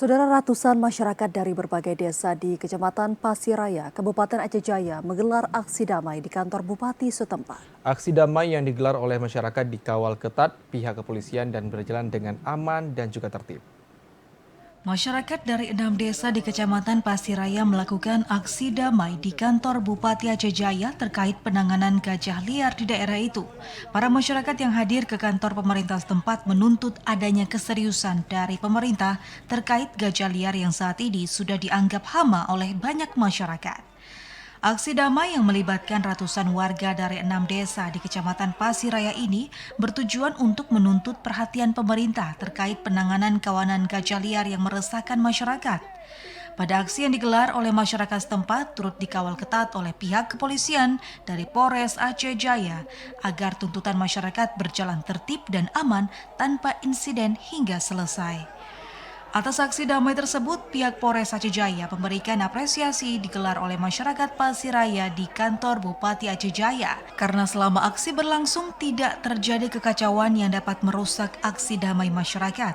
Saudara, ratusan masyarakat dari berbagai desa di Kecamatan Pasiraya, Kabupaten Aceh Jaya menggelar aksi damai di kantor Bupati setempat. Aksi damai yang digelar oleh masyarakat dikawal ketat pihak kepolisian dan berjalan dengan aman dan juga tertib. Masyarakat dari 6 desa di Kecamatan Pasiraya melakukan aksi damai di kantor Bupati Aceh Jaya terkait penanganan gajah liar di daerah itu. Para masyarakat yang hadir ke kantor pemerintah setempat menuntut adanya keseriusan dari pemerintah terkait gajah liar yang saat ini sudah dianggap hama oleh banyak masyarakat. Aksi damai yang melibatkan ratusan warga dari 6 desa di Kecamatan Pasiraya ini bertujuan untuk menuntut perhatian pemerintah terkait penanganan kawanan gajah liar yang meresahkan masyarakat. Pada aksi yang digelar oleh masyarakat setempat turut dikawal ketat oleh pihak kepolisian dari Polres Aceh Jaya agar tuntutan masyarakat berjalan tertib dan aman tanpa insiden hingga selesai. Atas aksi damai tersebut, pihak Polres Aceh Jaya memberikan apresiasi digelar oleh masyarakat Pasiraya di kantor Bupati Aceh Jaya karena selama aksi berlangsung tidak terjadi kekacauan yang dapat merusak aksi damai masyarakat.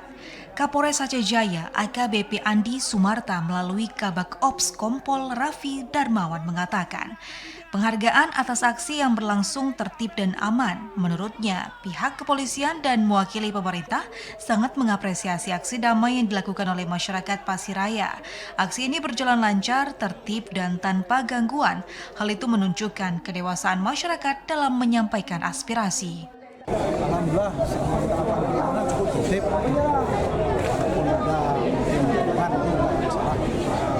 Kapolres Aceh Jaya AKBP Andi Sumarta melalui Kabak Ops Kompol Raffi Darmawan mengatakan, penghargaan atas aksi yang berlangsung tertib dan aman. Menurutnya, pihak kepolisian dan mewakili pemerintah sangat mengapresiasi aksi damai yang dilakukan oleh masyarakat Pasiraya. Aksi ini berjalan lancar, tertib, dan tanpa gangguan. Hal itu menunjukkan kedewasaan masyarakat dalam menyampaikan aspirasi. Alhamdulillah, kita cukup tertib. Walaupun ada yang itu nggak masalah.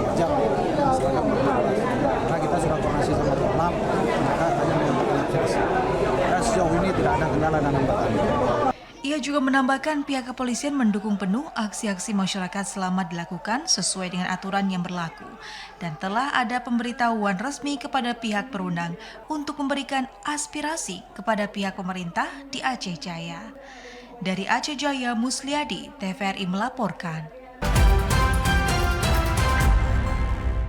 Wajar, masyarakat karena kita sudah koordinasi sama Pemlam, mereka hanya menyampaikan aspirasi. Dan sejauh ini tidak ada kendala dan hambatan. Ia juga menambahkan pihak kepolisian mendukung penuh aksi-aksi masyarakat selama dilakukan sesuai dengan aturan yang berlaku dan telah ada pemberitahuan resmi kepada pihak berwenang untuk memberikan aspirasi kepada pihak pemerintah di Aceh Jaya. Dari Aceh Jaya, Musliadi, TVRI melaporkan.